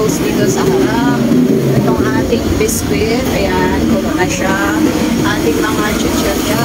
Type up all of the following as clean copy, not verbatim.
apples dito sa harap. Itong ating biscuit, ayan, kulo na siya. Ating mga chichirya.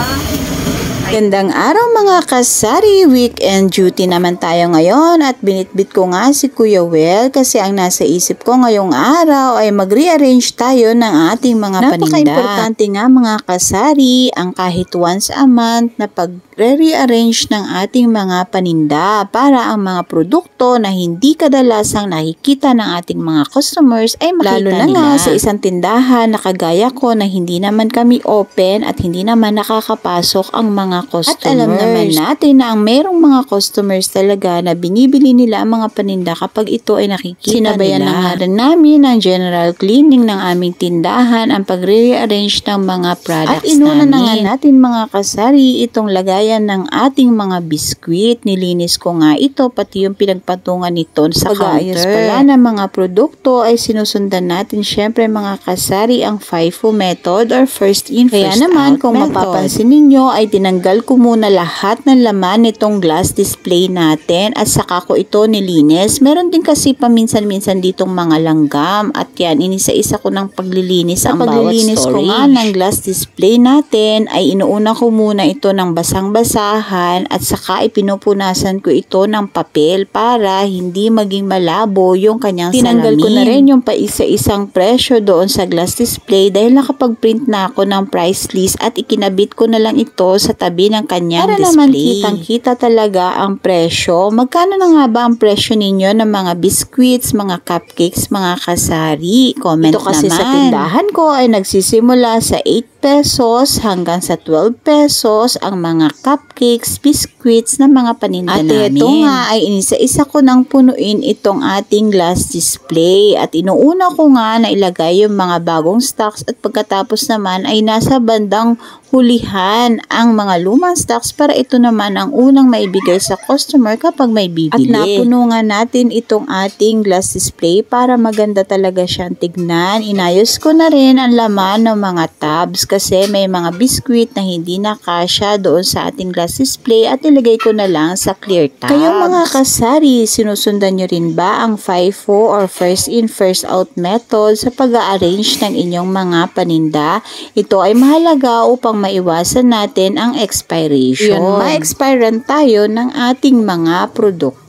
Gandang araw mga kasari, weekend duty naman tayo ngayon at binitbit ko nga si Kuya Well kasi ang nasa isip ko ngayong araw ay mag-rearrange tayo ng ating mga paninda. Napaka-importante nga mga kasari ang kahit once a month na pag-rearrange ng ating mga paninda para ang mga produkto na hindi kadalasang nakikita ng ating mga customers ay makita nila. Lalo na nga sa isang tindahan na kagaya ko na hindi naman kami open at hindi naman nakakapasok ang mga customers. At alam naman natin na ang merong mga customers talaga na binibili nila ang mga paninda kapag ito ay nakikita Sinabayan nila. Na nga rin namin ang general cleaning ng aming tindahan, ang pag-rearrange ng mga products namin. At inuna na nga natin mga kasari itong lagayan ng ating mga biskwit. Nilinis ko nga ito pati yung pinagpatungan nito sa pag-aayos pala ng mga produkto ay sinusundan natin syempre mga kasari ang FIFO method or first in first out. Kaya naman kung mapapansin ninyo ay tinanggal ko muna lahat ng laman nitong glass display natin at saka ko ito nilinis. Meron din kasi paminsan-minsan ditong mga langgam at yan, inisa-isa ko ng paglilinis ang bawat storage. Paglilinis ko nga ng glass display natin ay inuuna ko muna ito ng basang-basahan at saka ipinupunasan ko ito ng papel para hindi maging malabo yung kanyang salamin. Tinanggal ko na rin yung paisa-isang presyo doon sa glass display dahil nakapag-print na ako ng price list at ikinabit ko na lang ito sa tabi ng kanyang para display. Para naman kitang-kita talaga ang presyo. Magkano na nga ba ang presyo ninyo ng mga biscuits, mga cupcakes, mga kasari? Comment ito kasi naman. Sa tindahan ko ay nagsisimula sa 8 pesos hanggang sa 12 pesos ang mga cupcakes, biscuits na mga paninda namin. At ito nga ay inisa-isa ko nang punuin itong ating glass display at inuuna ko nga na ilagay yung mga bagong stocks at pagkatapos naman ay nasa bandang hulihan ang mga lumang stocks para ito naman ang unang maibigay sa customer kapag may bibili. At napuno nga natin itong ating glass display para maganda talaga siyang tignan. Inayos ko na rin ang laman ng mga tabs kasi may mga biscuit na hindi nakasya doon sa ating glass display at ilagay ko na lang sa clear tabs. Kayong mga kasari, sinusundan nyo rin ba ang FIFO or first in first out method sa pag-a-arrange ng inyong mga paninda? Ito ay mahalaga upang maiwasan natin ang expiration. Ma-expiran tayo ng ating mga produkto.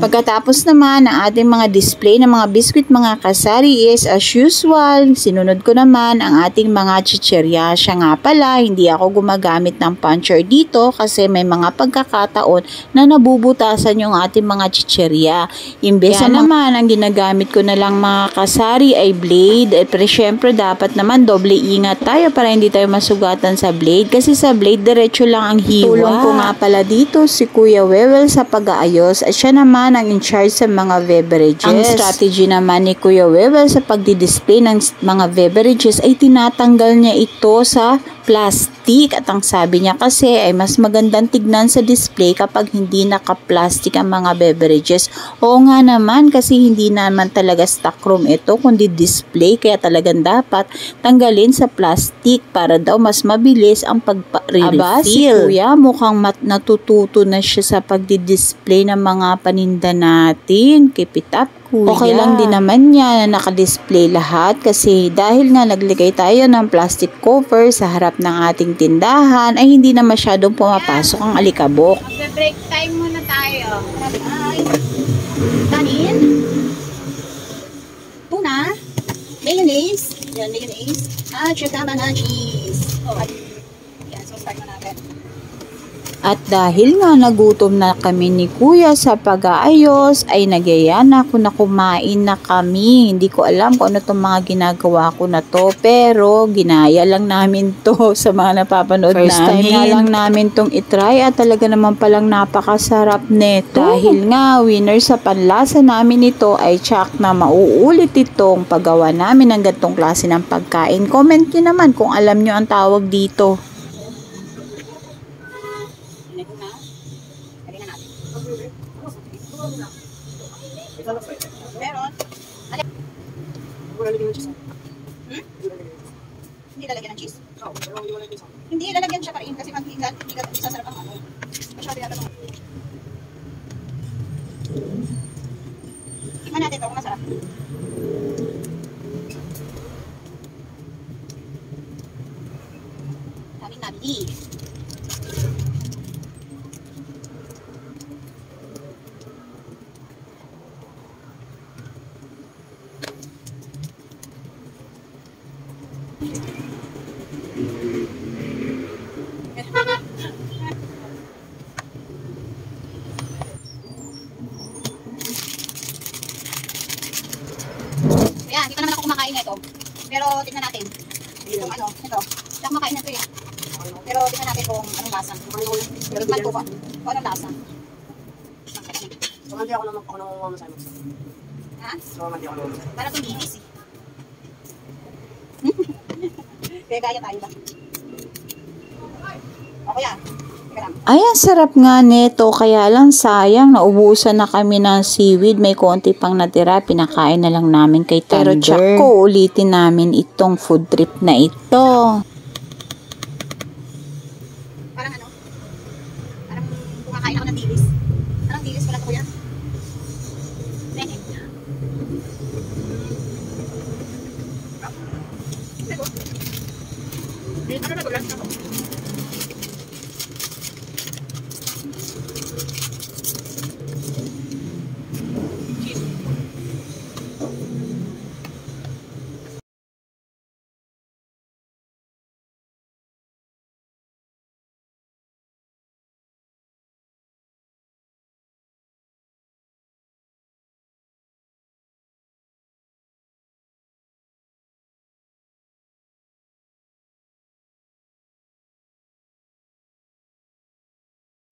Pagkatapos naman ng ating mga display ng mga biscuit mga kasari is as usual, sinunod ko naman ang ating mga chichirya. Siya nga pala, hindi ako gumagamit ng puncher dito kasi may mga pagkakataon na nabubutasan yung ating mga chichirya. Imbes na naman, ang ginagamit ko na lang mga kasari ay blade. Pero syempre dapat naman doble ingat tayo para hindi tayo masugatan sa blade kasi sa blade diretso lang ang hiwa. Tulong ko nga pala dito si Kuya Wewel sa pag-aayos at siya naman ang in charge sa mga beverages. Ang strategy naman ni Kuya Wewel sa pagdi-display ng mga beverages ay tinatanggal niya ito sa plastic at ang sabi niya kasi ay mas magandang tignan sa display kapag hindi naka-plastic ang mga beverages. Oo nga naman kasi hindi naman talaga stock room ito kundi display kaya talagang dapat tanggalin sa plastic para daw mas mabilis ang pag-refill. Aba, si Kuya mukhang natututo na siya sa pagdi-display ng mga paninda natin. Keep it up, Kuya. Okay lang din naman niya na naka-display lahat kasi dahil nga naglagay tayo ng plastic cover sa harap ng ating tindahan ay hindi na masyadong pumapasok ang alikabok. Break time muna tayo. Bye. Kanin. Tuna. Mayonnaise. Yan, mayonnaise. At saka na cheese. Oh, yan, so start na natin. At dahil nga nagutom na kami ni Kuya sa pag-aayos, ay nagyaya na ako na kumain na kami. Hindi ko alam kung ano itong mga ginagawa ko na to, pero ginaya lang namin to sa mga napapanood namin. First time nga lang namin tong itry at talaga naman palang napakasarap nito. Dahil nga winner sa panlasa namin ito ay tsak na mauulit itong paggawa namin ng ganitong klase ng pagkain. Comment nyo naman kung alam nyo ang tawag dito. Meron. Hindi lalagyan ng cheese? Hindi lalagyan siya kain kasi hindi sasarap ang ano. Masyado yata Tingnan natin ito kung masarap. Daming nabili. Ayan, hindi pa naman ako kumakain nito. Pero tingnan natin. Kung ano, ito. Hindi ako kumakain nito eh. Pero tingnan natin kung anong lasa. Tingnan ko kung anong lasa. So, hindi ako naman mamasama. Ha? So, hindi ako naman. Parang itong linis eh. Kaya kaya tayo ba? O kuya, teka lang. Ay, ang sarap nga nito, kaya lang sayang, naubusan na kami ng seaweed, may konti pang natira, pinakain na lang namin kay Thunder. Pero tsak ko, ulitin namin itong food trip na ito. Parang ano? Parang kumakain ako ng dilis. Anong dilis pala ito kuya? Nehe. Ano na gulat ako?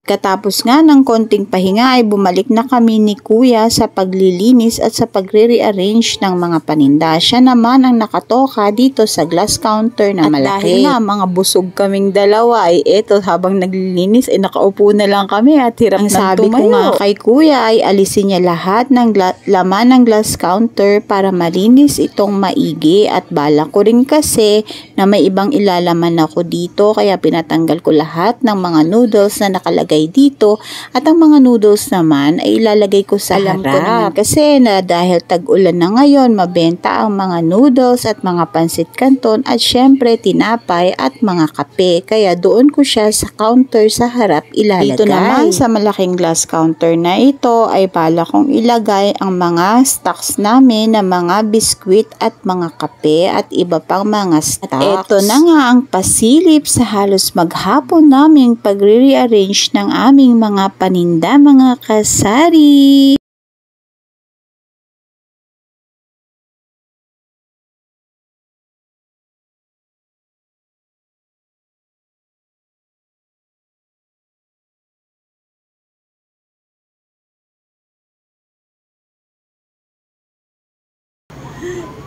Katapos nga ng konting pahinga ay bumalik na kami ni Kuya sa paglilinis at sa pagre-rearrange ng mga paninda. Siya naman ang nakatoka dito sa glass counter na malaki. At dahil nga mga busog kaming dalawa ay eto habang naglilinis ay nakaupo na lang kami at hirap na tumayo. Sabi ko nga kay Kuya ay alisin niya lahat ng laman ng glass counter para malinis itong maigi at bala ko rin kasi na may ibang ilalaman ako dito kaya pinatanggal ko lahat ng mga noodles na nakalagay dito at ang mga noodles naman ay ilalagay ko sa harap. Ko naman kasi na dahil tag-ulan na ngayon, mabenta ang mga noodles at mga pansit canton at syempre tinapay at mga kape. Kaya doon ko siya sa counter sa harap ilalagay. Dito naman sa malaking glass counter na ito ay bala kong ilagay ang mga stocks namin na mga biskwit at mga kape at iba pang mga stocks. At ito na nga ang pasilip sa halos maghapon naming pagre-rearrange ng aming mga paninda, mga kasari.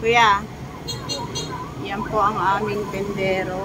Kuya, yan po ang aming tendero.